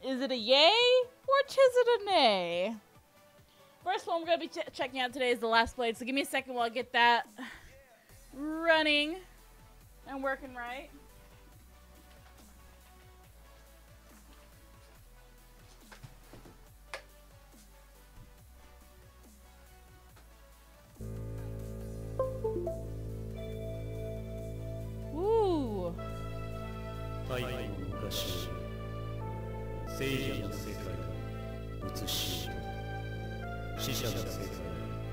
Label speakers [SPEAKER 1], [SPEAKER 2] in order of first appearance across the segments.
[SPEAKER 1] Is it a yay or is it a nay? First one we're going to be checking out today is the Last Blade. So give me a second while I get that running and working right. Ooh.
[SPEAKER 2] 太古の昔、聖者の世界に移し、死者の世界に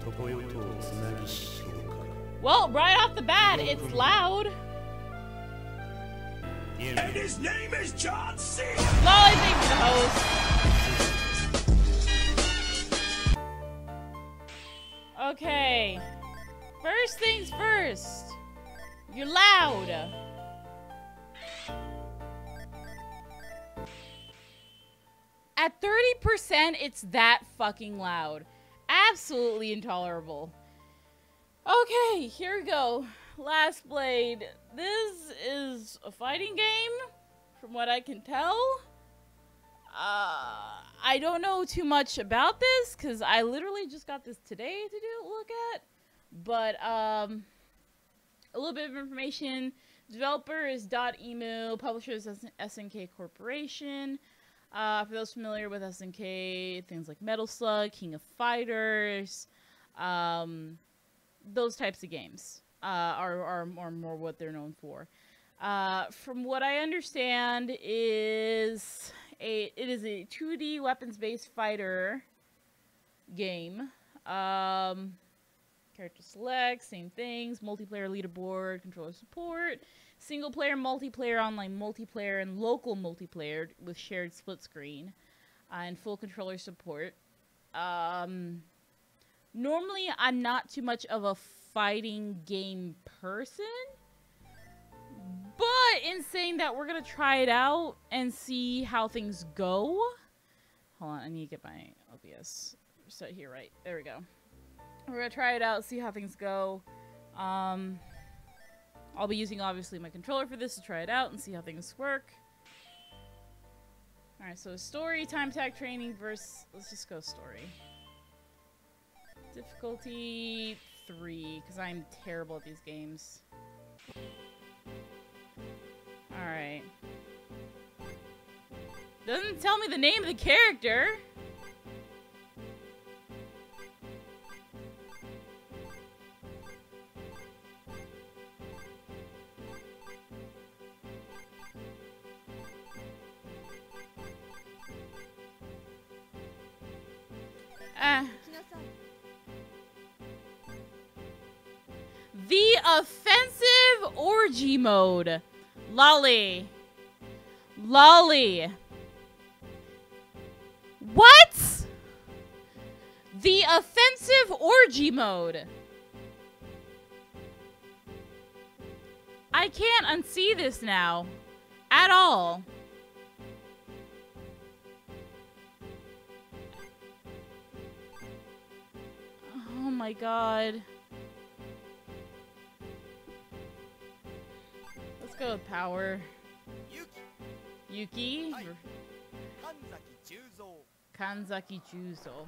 [SPEAKER 2] 常世とをつなぎし評価。
[SPEAKER 1] Well, right off the bat, it's loud.
[SPEAKER 3] And his name is John C.
[SPEAKER 1] Lolly, thank you for the host. Okay. First things first. You're loud. At 30%, it's that fucking loud. Absolutely intolerable. Okay, here we go. Last Blade. This is a fighting game, from what I can tell. I don't know too much about this, because I literally just got this today to look at. But, a little bit of information. Developer is .emu, publisher is SNK Corporation. For those familiar with SNK, things like Metal Slug, King of Fighters, those types of games are more what they're known for. From what I understand, it is a 2D weapons-based fighter game. Character select, same things, multiplayer leaderboard, controller support, single player, multiplayer, online multiplayer, and local multiplayer with shared split screen, and full controller support. Normally, I'm not too much of a fighting game person, but in saying that, we're gonna try it out and see how things go. Hold on, I need to get my OBS set here right. There we go. We're gonna try it out, see how things go. I'll be using, obviously, my controller for this to try it out and see how things work. Alright, so story, time tag training versus... Let's just go story. Difficulty 3, because I'm terrible at these games. Alright. Doesn't tell me the name of the character. The offensive orgy mode. Lolly. Lolly. What? The offensive orgy mode. I can't unsee this now. At all. Oh my god. Let's go with power. Yuki? Kanzaki Juzo.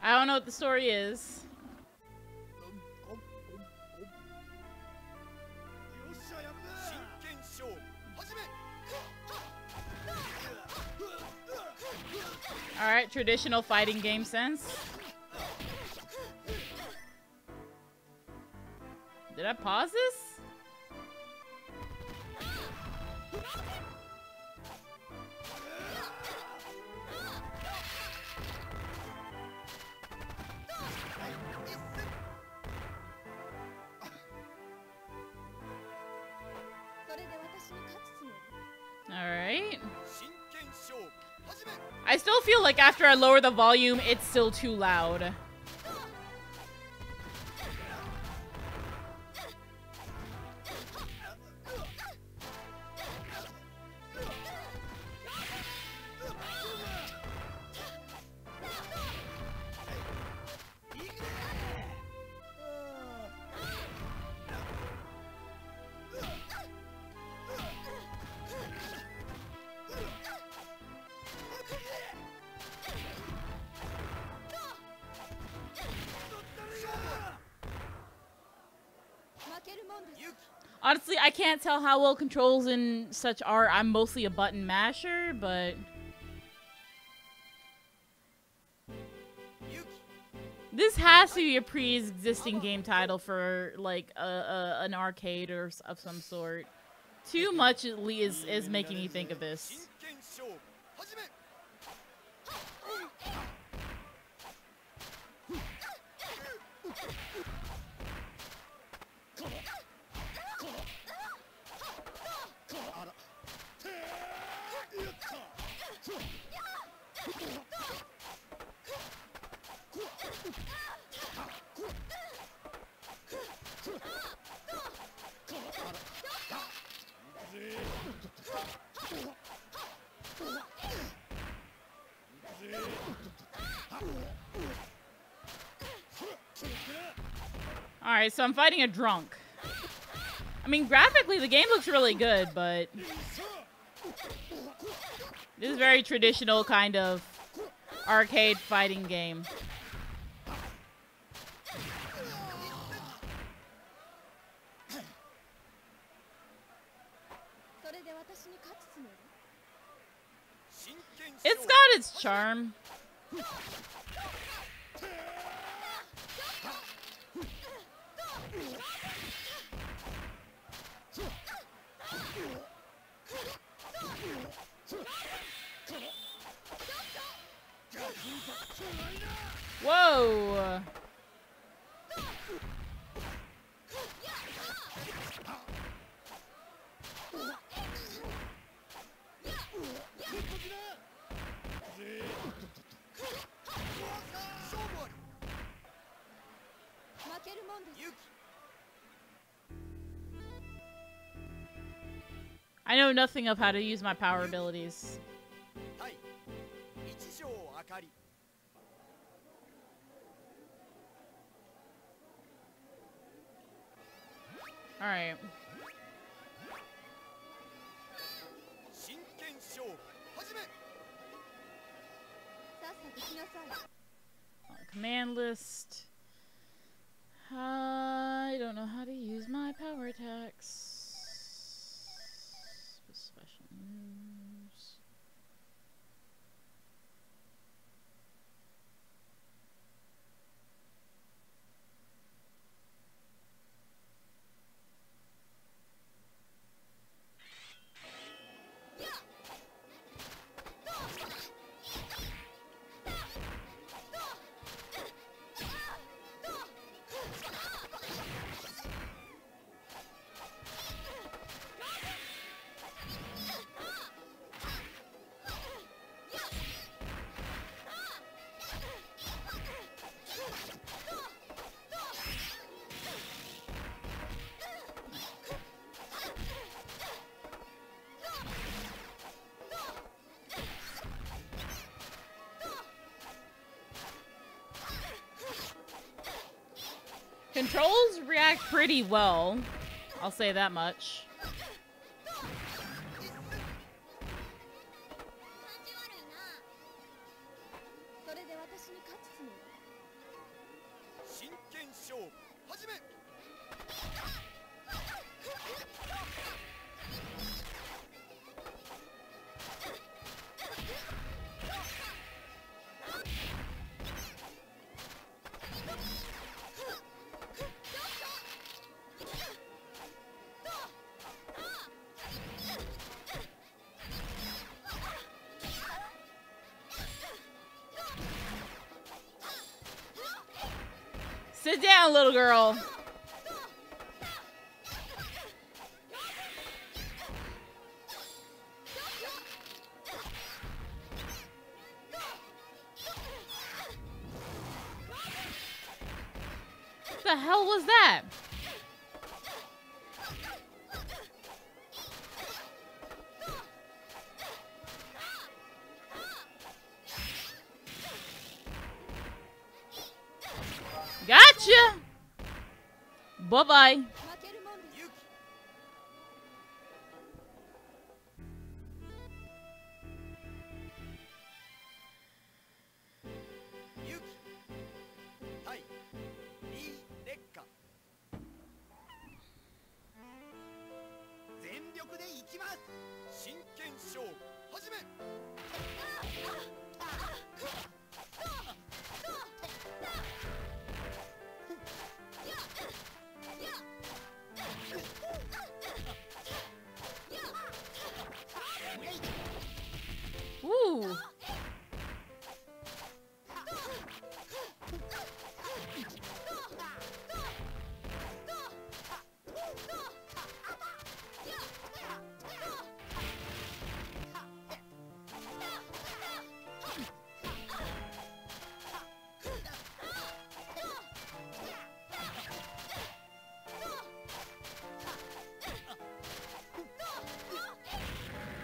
[SPEAKER 1] I don't know what the story is. Alright, traditional fighting game sense. Did I pause this? Alright. I still feel like after I lower the volume, it's still too loud. Honestly, I can't tell how well controls in such are. I'm mostly a button masher, but this has to be a pre-existing game title for like an arcade or of some sort. Too much at least is making me think of this. Alright, so I'm fighting a drunk. I mean, graphically, the game looks really good, but this is a very traditional kind of arcade fighting game. It's got its charm. Whoa! I know nothing of how to use my power abilities. Alright. Command list. I don't know how to use my power attacks. Special moves. Controls react pretty well. I'll say that much. Sit down, little girl. What the hell was that? Gotcha! Bye-bye. Ooh.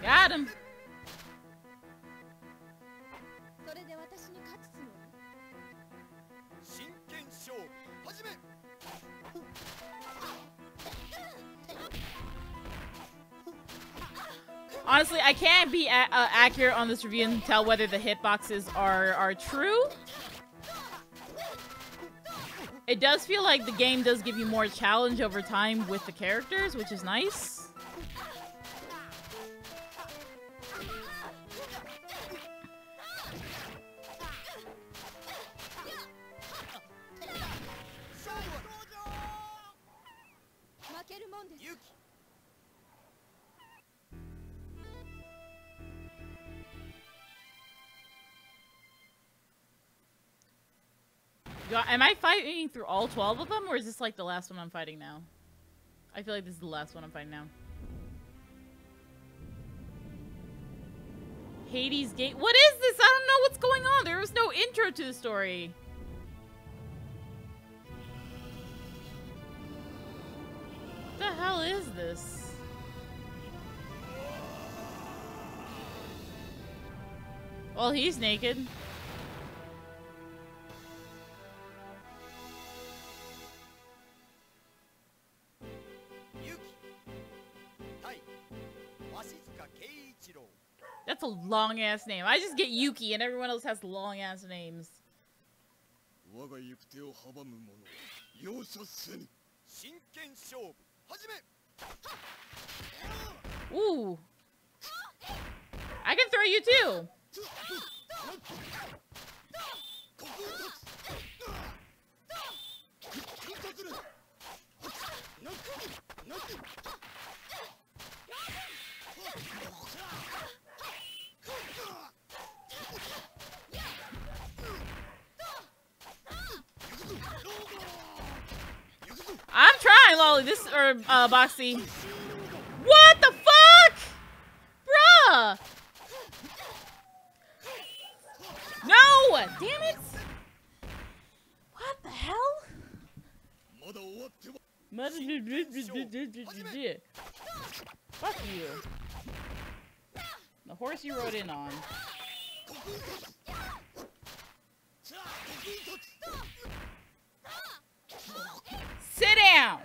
[SPEAKER 1] Got him. Honestly, I can't be accurate on this review and tell whether the hitboxes are true. It does feel like the game does give you more challenge over time with the characters, which is nice. Am I fighting through all 12 of them, or is this like the last one I'm fighting now? I feel like this is the last one I'm fighting now. Hades Gate. What is this? I don't know what's going on. There was no intro to the story. What the hell is this? Well, he's naked. That's a long-ass name. I just get Yuki, and everyone else has long-ass names. Ooh. I can throw you, too. I'm trying, Lolly. Boxy. What the fuck? Bruh! No! Damn it! What the hell? Fuck you. The horse you rode in on. Sit down!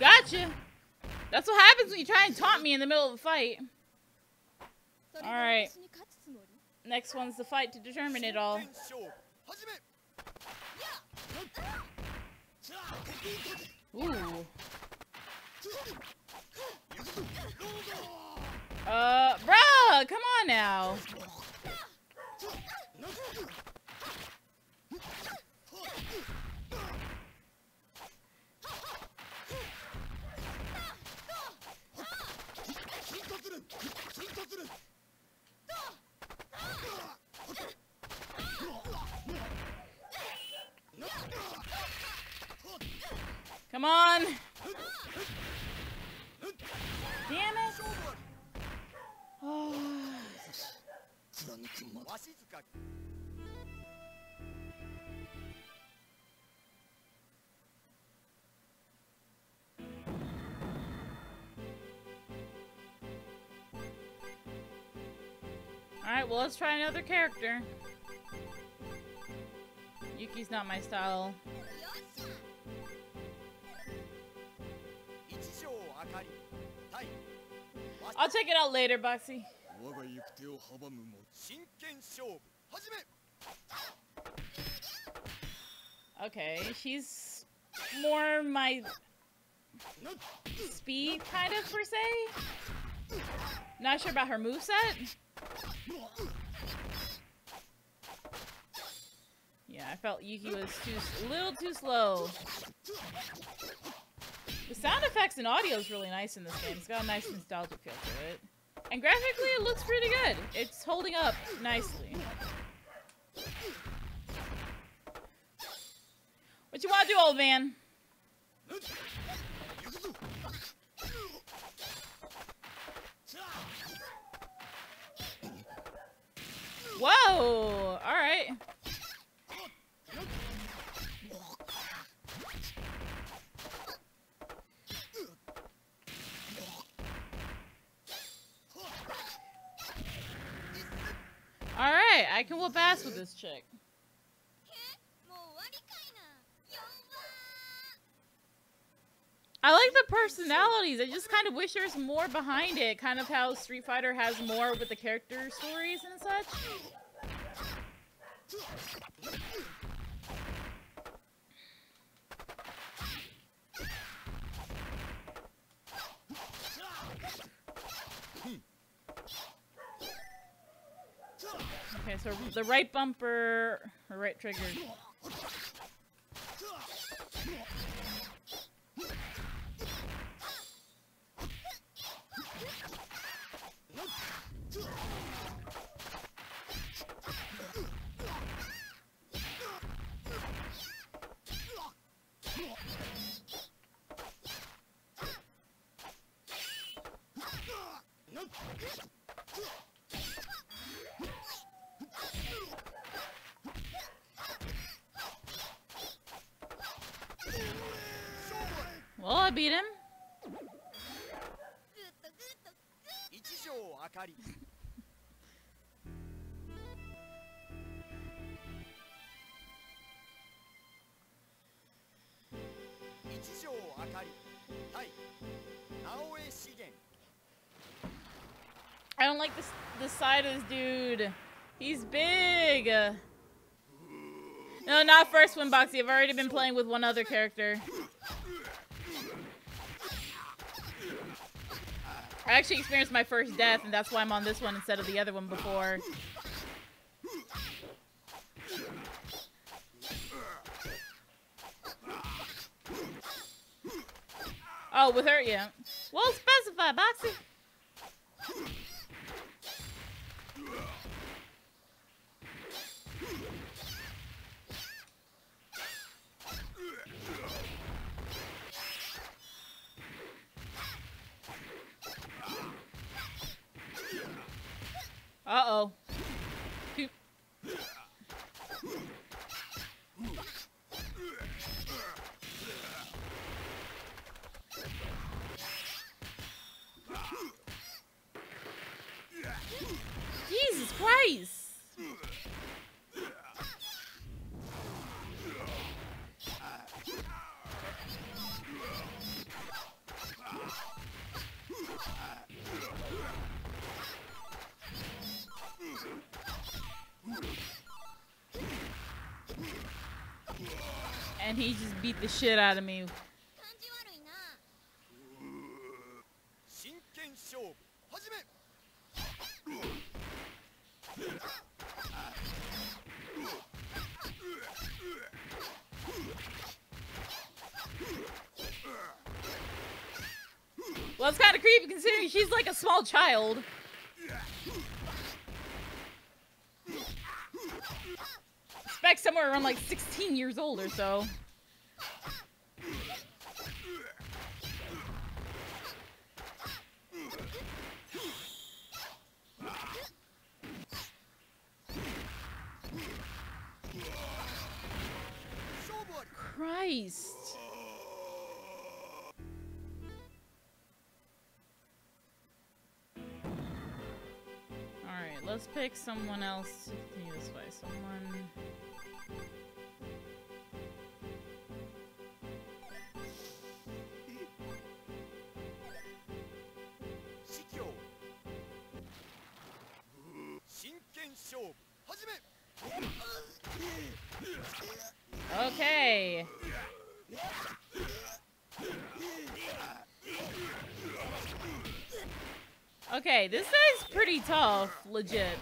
[SPEAKER 1] Gotcha! That's what happens when you try and taunt me in the middle of a fight. Alright. Next one's the fight to determine it all. Ooh. Bruh, come on now. Come on! Damn it! Oh. Alright, well, let's try another character. Yuki's not my style. I'll check it out later, Boxy. Okay, she's more my speed, kind of, per se. Not sure about her moveset. Yeah, I felt Yuki was a little too slow. The sound effects and audio is really nice in this game. It's got a nice nostalgic feel to it. And graphically, it looks pretty good. It's holding up nicely. What you want to do, old man? Whoa! Alright. Alright, I can whoop ass with this chick. I like the personalities. I just kind of wish there's more behind it. Kind of how Street Fighter has more with the character stories and such. Okay, so the right bumper, or right trigger. Well, I beat him. I don't like this side of this dude. He's big. No, not first one, Boxy. I've already been playing with one other character. I actually experienced my first death, and that's why I'm on this one instead of the other one before. Oh, with her, yeah. Well specified, Boxy. Uh-oh. Jesus Christ! And he just beat the shit out of me. Well, it's kind of creepy considering she's like a small child. Expect somewhere around like 16 years old or so. Christ. Alright, let's pick someone else to continue this way. Someone... Okay. Okay, this guy's pretty tough, legit.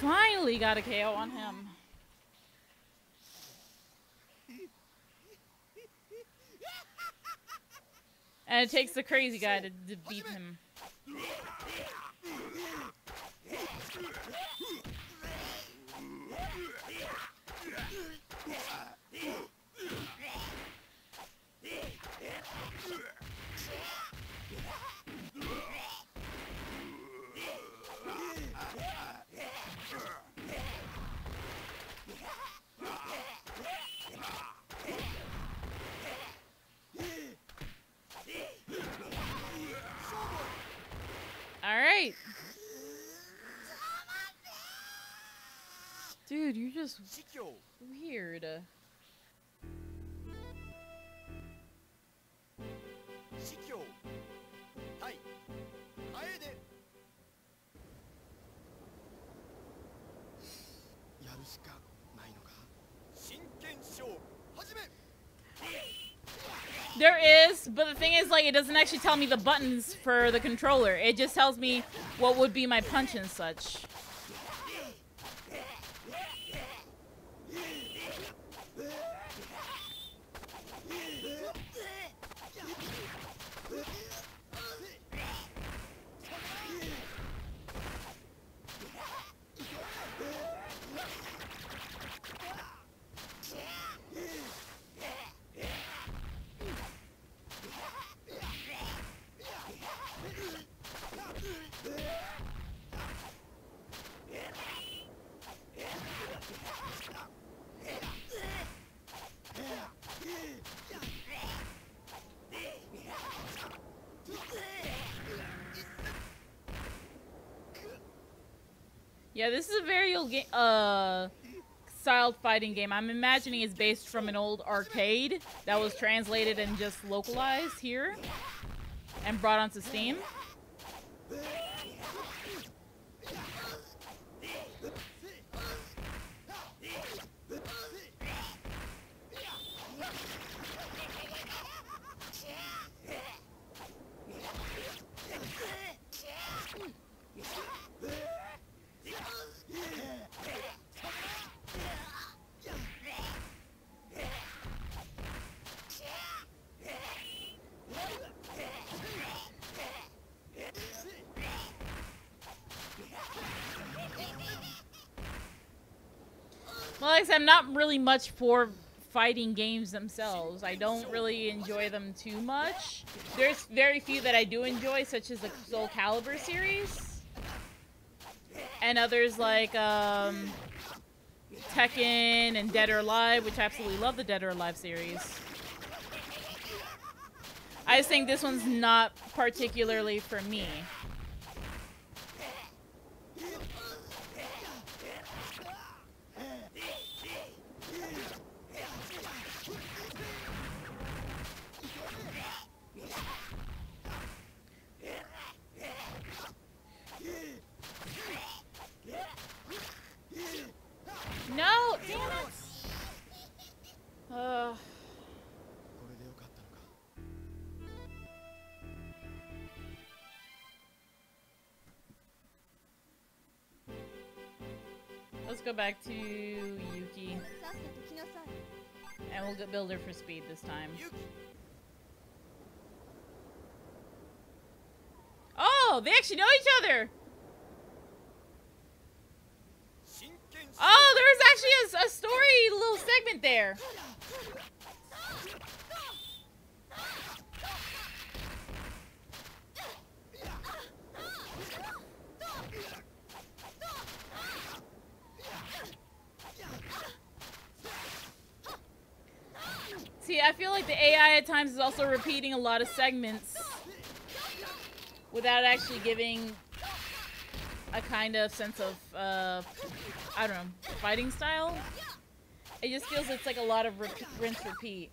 [SPEAKER 1] Finally got a KO on him. And it takes the crazy guy to beat him. Alright. Dude, you're just weird.
[SPEAKER 4] やるしかないのか。真剣勝負始め。
[SPEAKER 1] There is, but the thing is, like, it doesn't actually tell me the buttons for the controller. It just tells me what would be my punch and such. Yeah, this is a very old game, styled fighting game. I'm imagining it's based from an old arcade that was translated and just localized here and brought onto Steam. Well, like I said, I'm not really much for fighting games themselves. I don't really enjoy them too much. There's very few that I do enjoy, such as the Soul Calibur series. And others like Tekken and Dead or Alive, which I absolutely love the Dead or Alive series. I just think this one's not particularly for me. No, damn it. Let's go back to Yuki. And we'll get build her for speed this time. Oh, they actually know each other! Oh, there was actually a story little segment there. See, I feel like the AI at times is also repeating a lot of segments without actually giving a kind of sense of, I don't know, fighting style. It just feels it's like a lot of rinse repeat.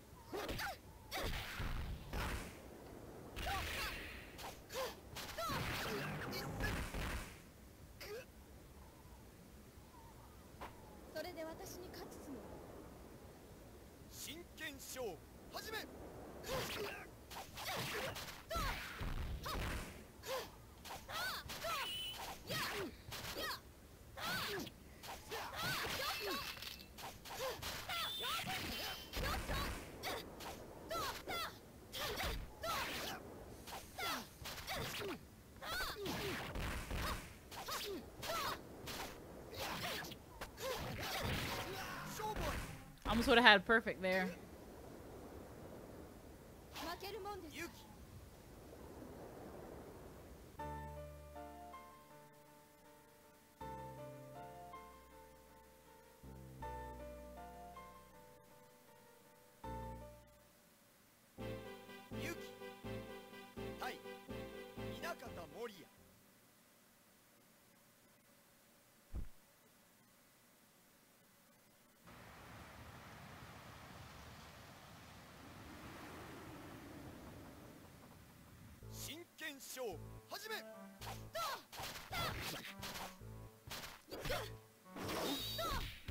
[SPEAKER 1] Almost would have had perfect there.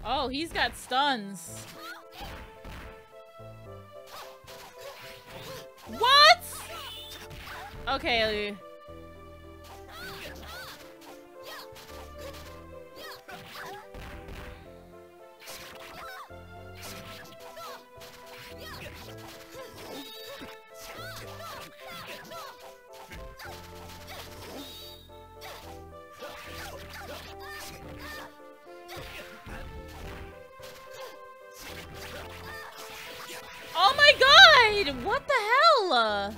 [SPEAKER 1] Oh, he's got stuns. What? Okay. Oh my god! What the hell?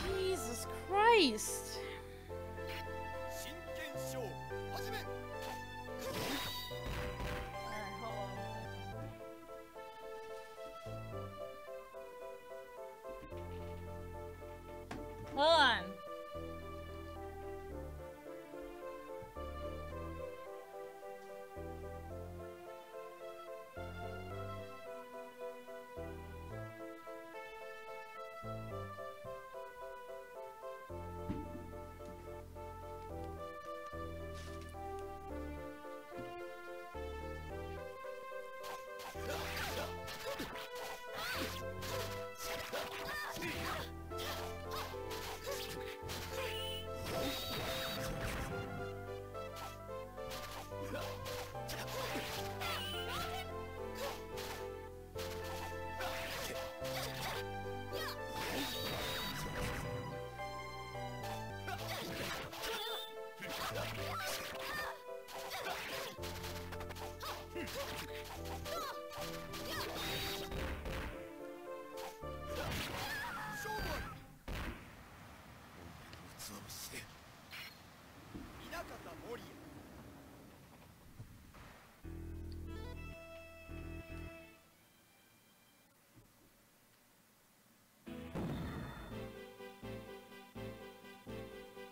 [SPEAKER 1] Jesus Christ. Hold on.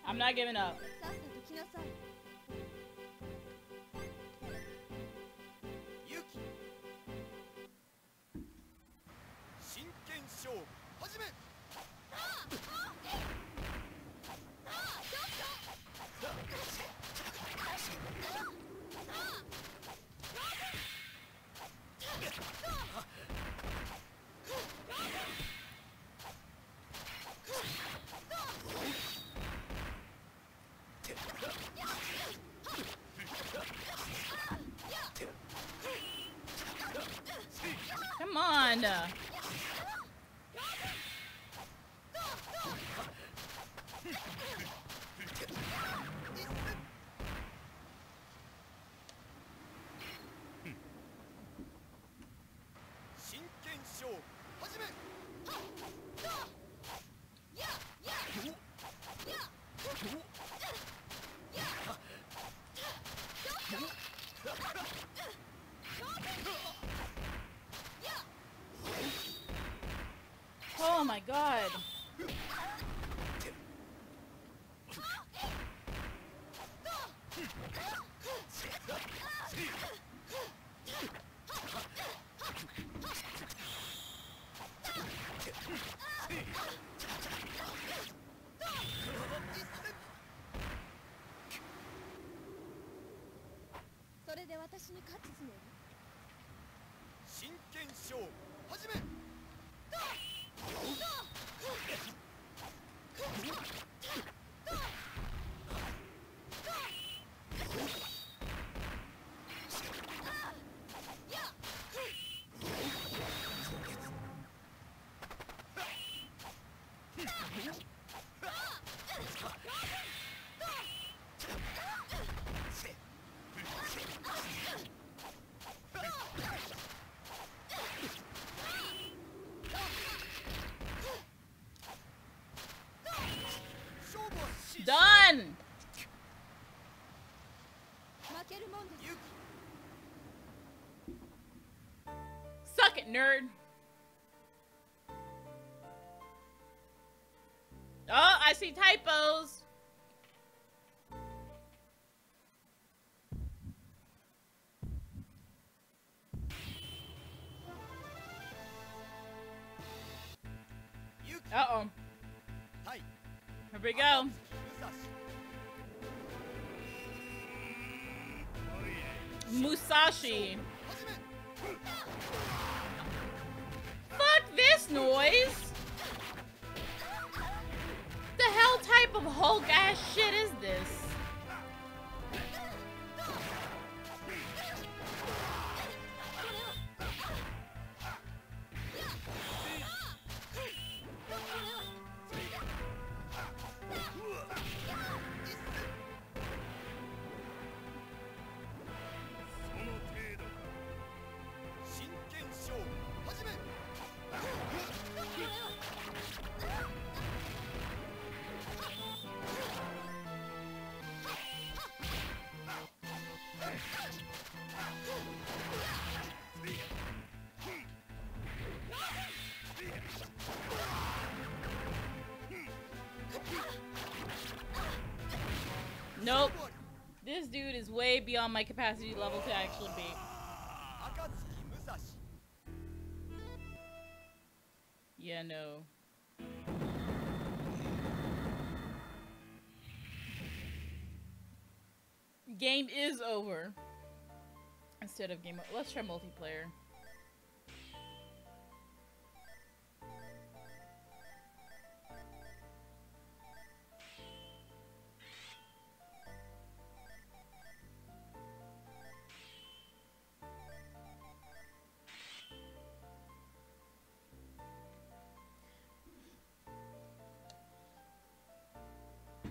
[SPEAKER 1] I'm not giving up. Come on. my god. Done! Suck it, nerd! Oh, I see typos! Uh-oh. Here we go. Musashi. Fuck this noise! The hell type of Hulk ass shit is this? Nope. This dude is way beyond my capacity level to actually beat. Yeah, no. Game is over. Instead of game, let's try multiplayer.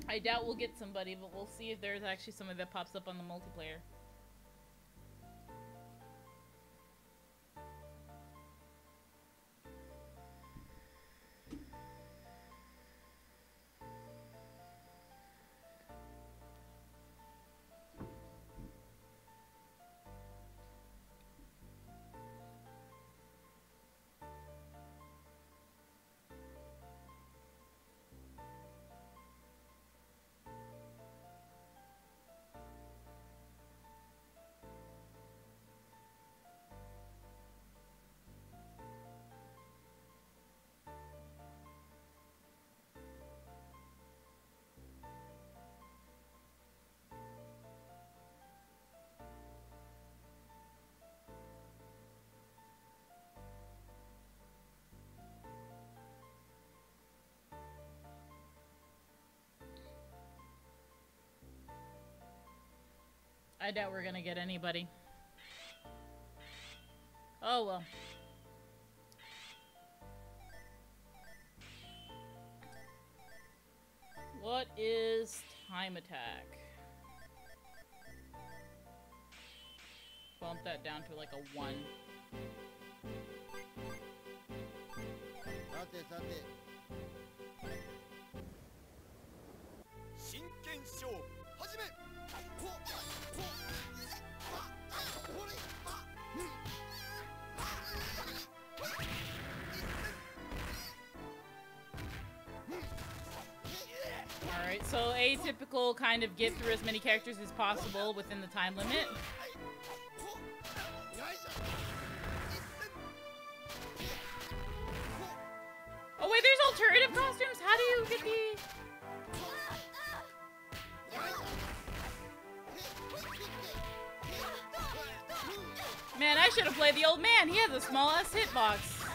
[SPEAKER 1] I doubt we'll get somebody, but we'll see if there's actually somebody that pops up on the multiplayer. I doubt we're gonna get anybody. Oh well. What is time attack? Bump that down to like a 1. Alright, so atypical, kind of get through as many characters as possible within the time limit. Oh wait, there's alternative costumes? How do you get the... Man, I should have played the old man. He has a small-ass hitbox.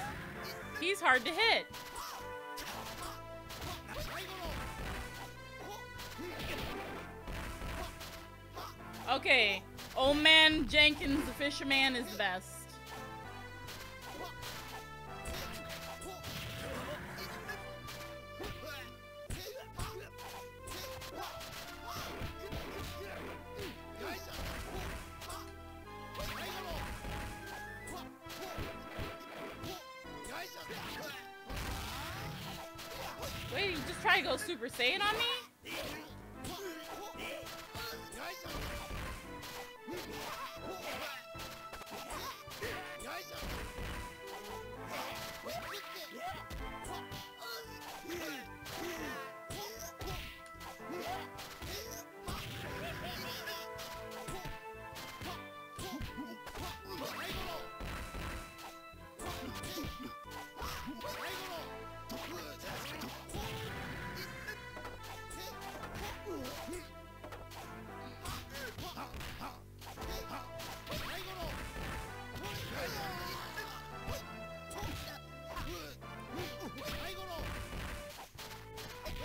[SPEAKER 1] He's hard to hit. Okay, old man Jenkins, the fisherman, is the best. Wait, you just try to go Super Saiyan on me?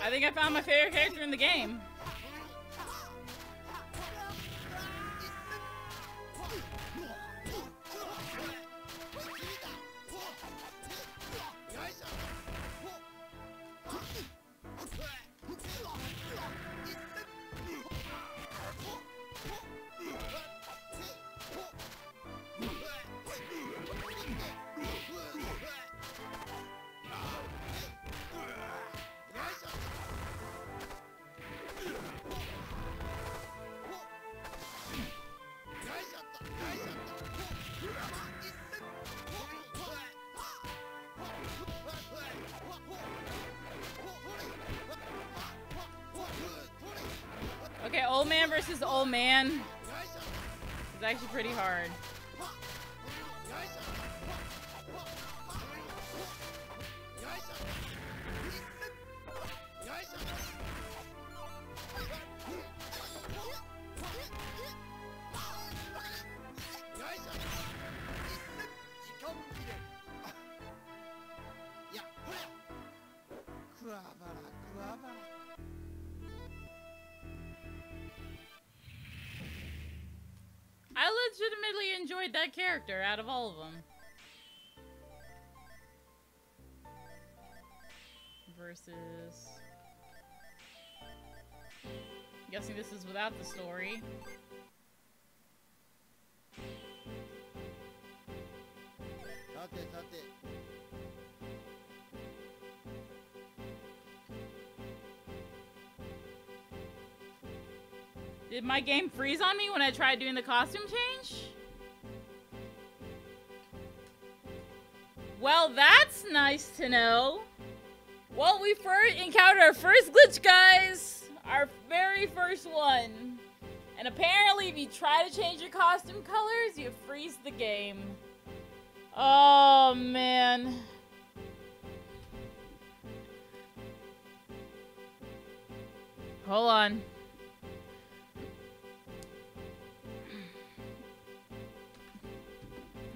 [SPEAKER 1] I think I found my favorite character in the game. Okay, old man versus old man. It's actually pretty hard. I legitimately enjoyed that character out of all of them. Versus... I'm guessing this is without the story. Did my game freeze on me when I tried doing the costume change? Well, that's nice to know. Well, we encountered our first glitch, guys. Our very first one. And apparently, if you try to change your costume colors, you freeze the game. Oh, man. Hold on.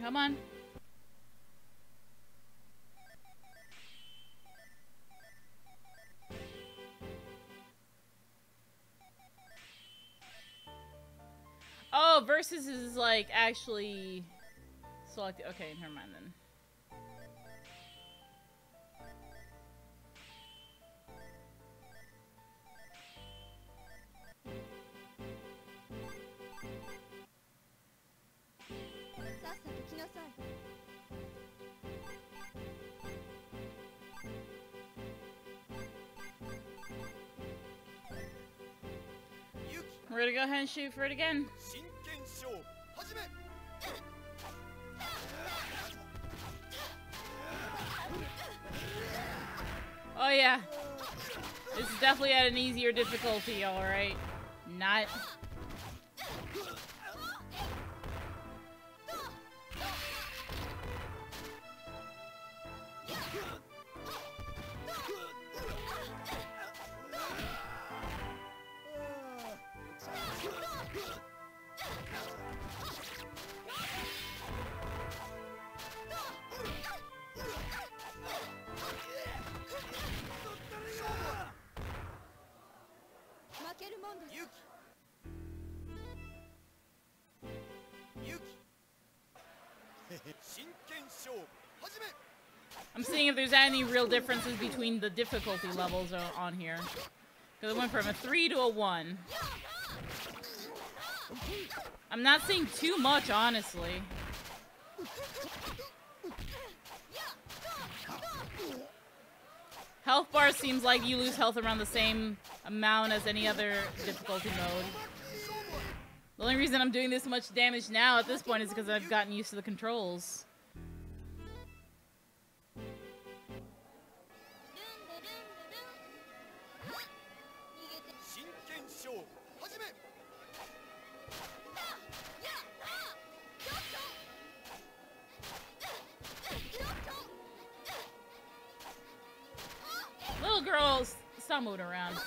[SPEAKER 1] Come on. Oh, versus is like actually selected. Okay, never mind then. We're gonna go ahead and shoot for it again. Oh yeah. This is definitely at an easier difficulty, alright? Not... I'm seeing if there's any real differences between the difficulty levels on here. Because it went from a 3 to a 1. I'm not seeing too much, honestly. Health bar seems like you lose health around the same amount as any other difficulty mode. The only reason I'm doing this much damage now at this point is because I've gotten used to the controls. Little girls, stop moving around.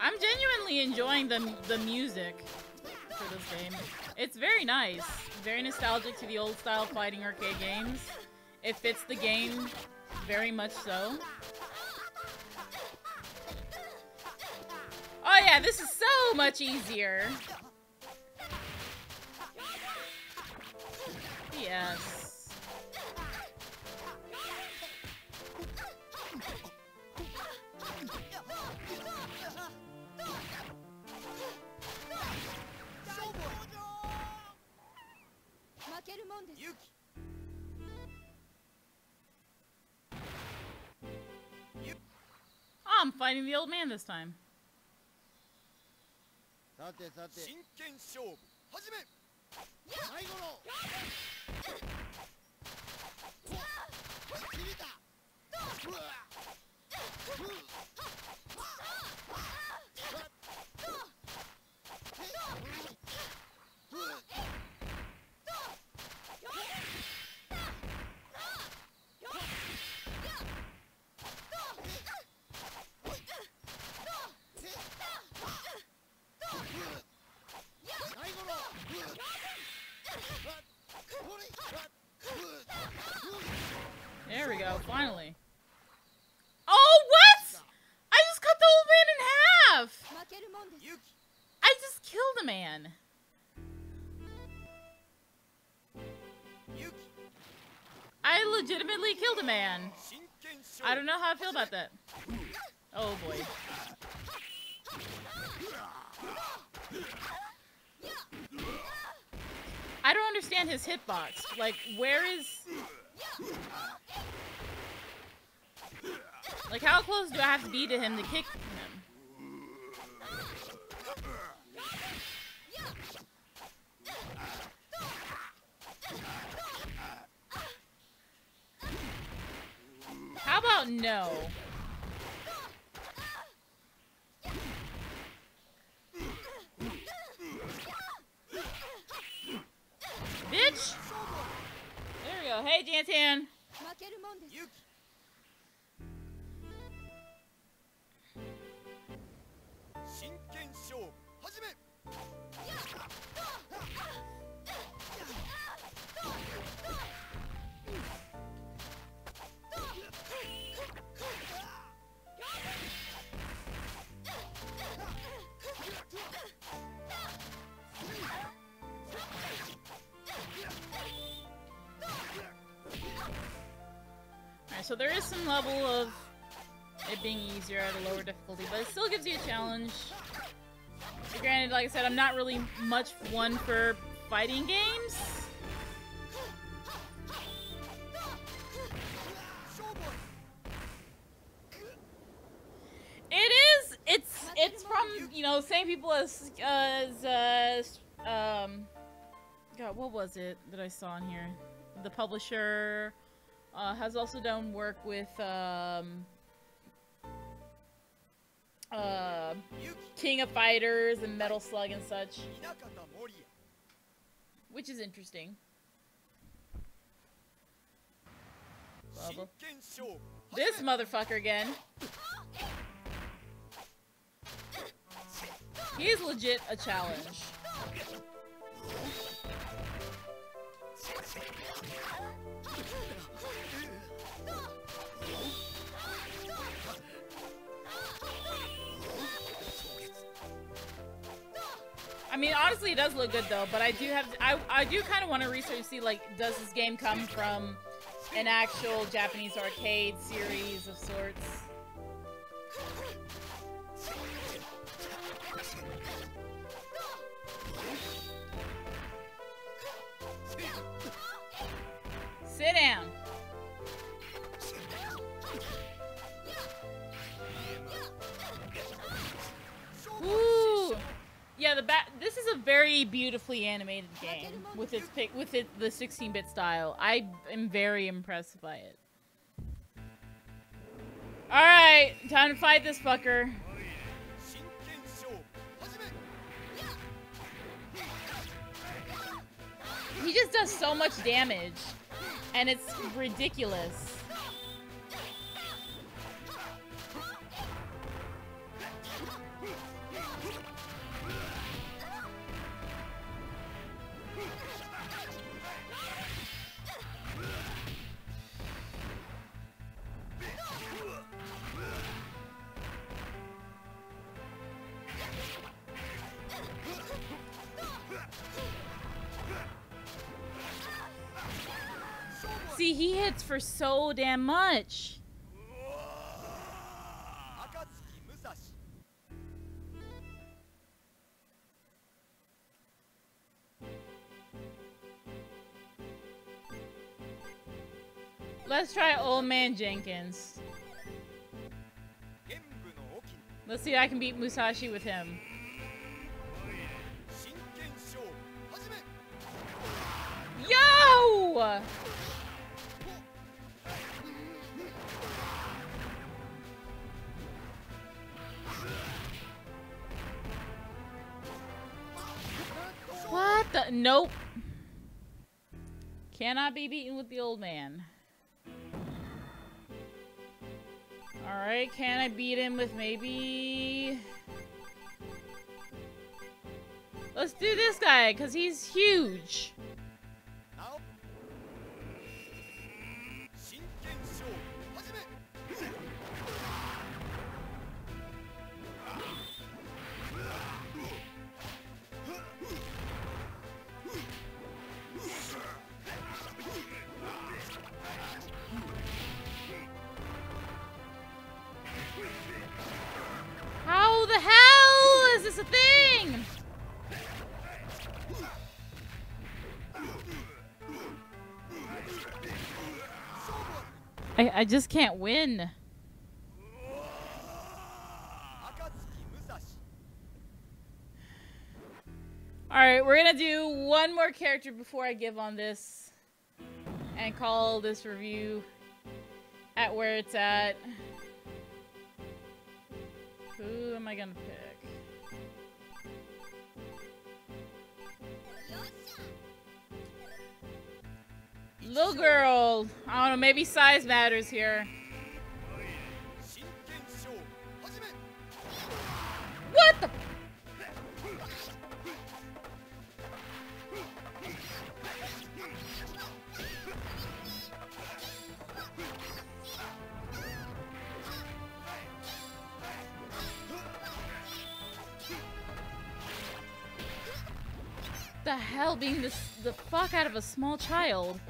[SPEAKER 1] I'm genuinely enjoying the music for this game. It's very nice. Very nostalgic to the old style fighting arcade games. It fits the game very much so. Oh yeah, this is so much easier. Yes. Oh, I'm fighting the old man this time. There we go, finally. Oh, what? I just cut the old man in half! I just killed a man. I legitimately killed a man. I don't know how I feel about that. Oh boy. I don't understand his hitbox. Like, where is... Like, how close do I have to be to him to kick him? How about no? Bitch! There we go. Hey, Jantan. So there is some level of it being easier at a lower difficulty, but it still gives you a challenge. Granted, like I said, I'm not really much one for fighting games. It's from, you know, same people as God, what was it that I saw in here? The publisher has also done work with King of Fighters and Metal Slug and such, which is interesting. Bubble. This motherfucker again. He is legit a challenge. I mean, honestly, it does look good though. But I do have, I do kind of want to research to see, like, does this game come from an actual Japanese arcade series of sorts? Sit down. Ooh. Yeah, this is a very beautifully animated game with the 16-bit style. I am very impressed by it. All right, time to fight this fucker. He just does so much damage, and it's ridiculous. See, he hits for so damn much. Let's try Old Man Jenkins. Let's see if I can beat Musashi with him. Yo! What the? Nope. Cannot be beaten with the old man. Alright, can I beat him with maybe... Let's do this guy, because he's huge. How the hell is this a thing? I just can't win. Alright, we're gonna do one more character before I give on this and call this review at where it's at. Who am I gonna pick? Little girl. I don't know, maybe size matters here. What the? The hell, being the fuck out of a small child.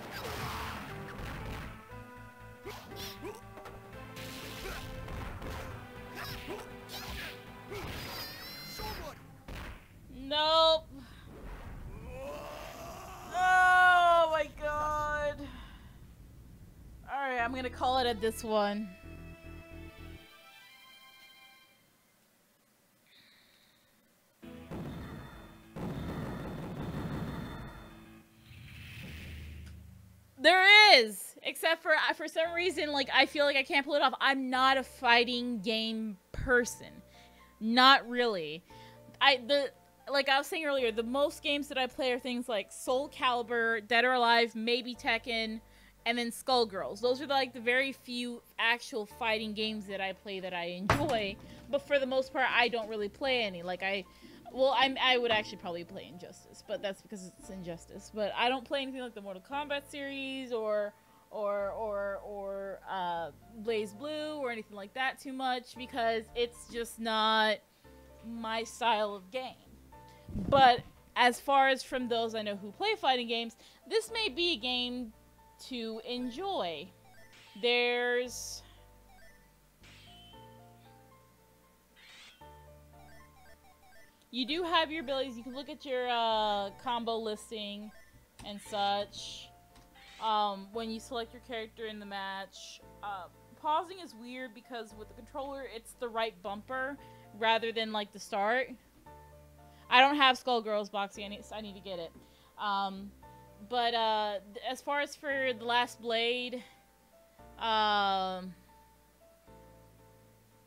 [SPEAKER 1] I'm gonna call it at this one. There is, except for some reason, like, I feel like I can't pull it off. I'm not a fighting game person. Not really. Like I was saying earlier, the most games that I play are things like Soul Calibur, Dead or Alive, maybe Tekken, and then Skullgirls. Those are like the very few actual fighting games that I play that I enjoy. But for the most part, I don't really play any. Like I would actually probably play Injustice, but that's because it's Injustice. But I don't play anything like the Mortal Kombat series or Blaze Blue or anything like that too much, because it's just not my style of game. But as far as from those I know who play fighting games, this may be a game to enjoy. You do have your abilities. You can look at your combo listing and such when you select your character in the match. Pausing is weird because with the controller, it's the right bumper rather than like the start. I don't have Skullgirls boxing. I need to get it. But as far as for The Last Blade,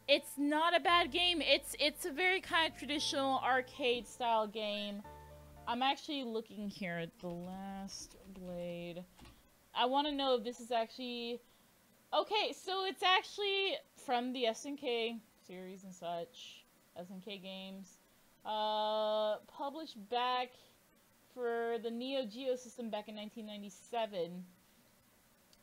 [SPEAKER 1] it's not a bad game. It's a very kind of traditional arcade style game. I'm actually looking here at The Last Blade. I want to know if this is actually... Okay, so it's actually from the SNK series and such. SNK games. Published back for the Neo Geo system back in 1997.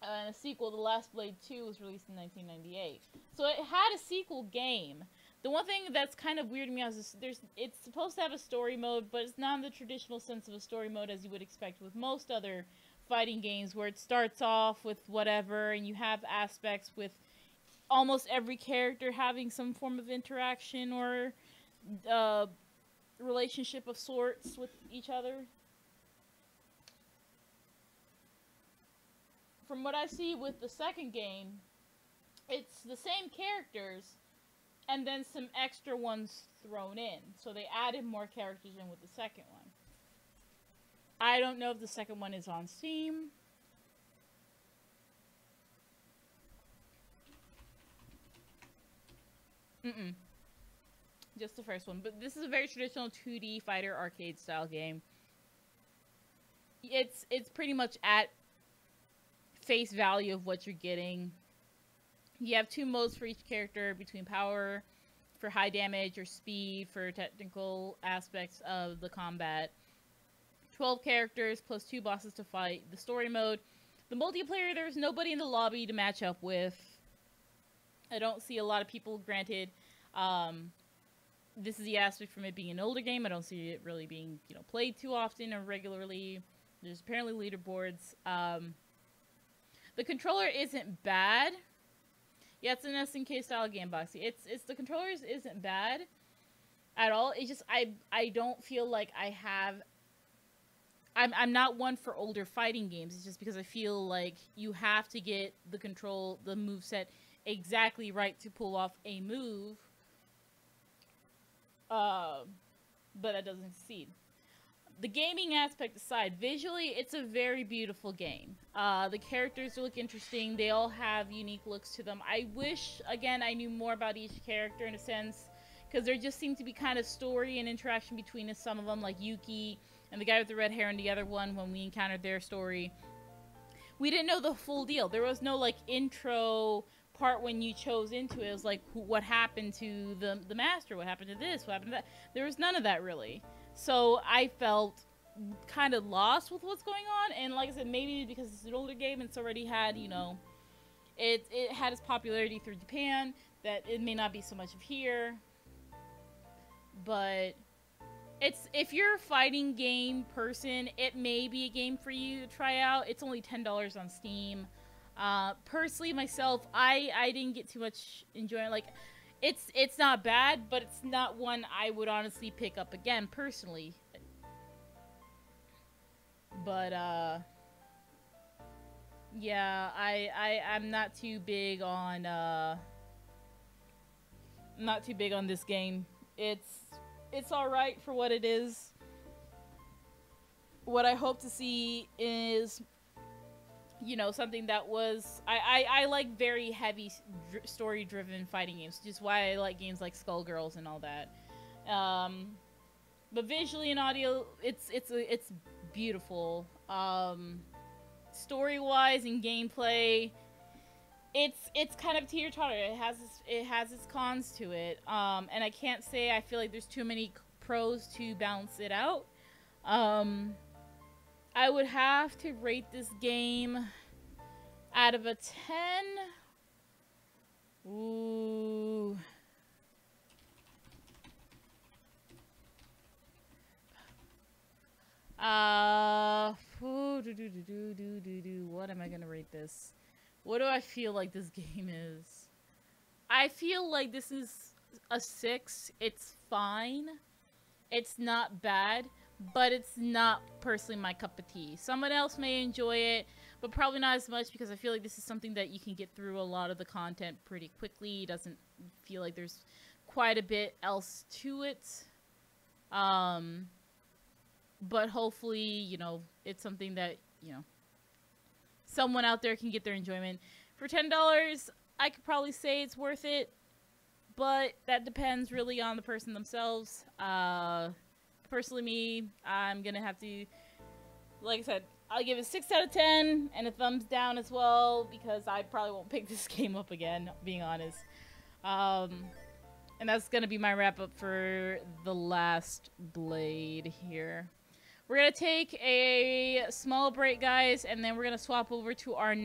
[SPEAKER 1] And a sequel, The Last Blade 2, was released in 1998. So it had a sequel game. The one thing that's kind of weird to me is it's supposed to have a story mode, but it's not in the traditional sense of a story mode as you would expect with most other fighting games, where it starts off with whatever, and you have aspects with almost every character having some form of interaction or relationship of sorts with each other. From what I see with the second game, it's the same characters and then some extra ones thrown in. So they added more characters in with the second one. I don't know if the second one is on Steam. Just the first one. But this is a very traditional 2D fighter arcade style game. It's pretty much at face value of what you're getting. You have 2 modes for each character, between power for high damage or speed for technical aspects of the combat. 12 characters plus 2 bosses to fight. The story mode. The multiplayer, there's nobody in the lobby to match up with. I don't see a lot of people, granted. This is the aspect from it being an older game. I don't see it really being, played too often or regularly. There's apparently leaderboards. The controller isn't bad. Yeah, it's an SNK style game box. It's the controllers isn't bad at all. It's just I don't feel like I have. I'm not one for older fighting games. It's just because I feel like you have to get the moveset exactly right to pull off a move. But that doesn't succeed. The gaming aspect aside, visually, it's a very beautiful game. The characters look interesting. They all have unique looks to them. I wish, again, I knew more about each character in a sense, because there just seemed to be kind of story and interaction between some of them, like Yuki and the guy with the red hair in the other one when we encountered their story. We didn't know the full deal. There was no, intro part when you chose into it. It was what happened to the master, what happened to this, what happened to that. There was none of that, really. So I felt kind of lost with what's going on, and like I said, maybe because it's an older game and it's already had, it had its popularity through Japan, that it may not be so much of here. But if you're a fighting game person, it may be a game for you to try out. It's only $10 on Steam. Personally, myself, I didn't get too much enjoyment. It's not bad, but it's not one I would honestly pick up again, personally. But, Yeah, I'm not too big on this game. It's all right for what it is. What I hope to see is, you know, something that was I like very heavy story driven fighting games, which is why I like games like Skullgirls and all that. But visually and audio, it's beautiful. Story wise and gameplay, it's kind of teeter-totter. It has its cons to it, and I can't say I feel like there's too many pros to balance it out. I would have to rate this game out of a 10. Ooh. What am I gonna rate this? What do I feel like this game is? I feel like this is a 6. It's fine. It's not bad, but it's not personally my cup of tea. Someone else may enjoy it, but probably not as much, because I feel like this is something that you can get through a lot of the content pretty quickly. It doesn't feel like there's quite a bit else to it. But hopefully, you know, it's something that, you know, someone out there can get their enjoyment. For $10, I could probably say it's worth it, but that depends really on the person themselves. Personally, me, I'm gonna have to, like I said, I'll give it 6 out of 10 and a thumbs down as well, because I probably won't pick this game up again, being honest. And that's gonna be my wrap up for The Last Blade here. We're gonna take a small break, guys, and then we're gonna swap over to our next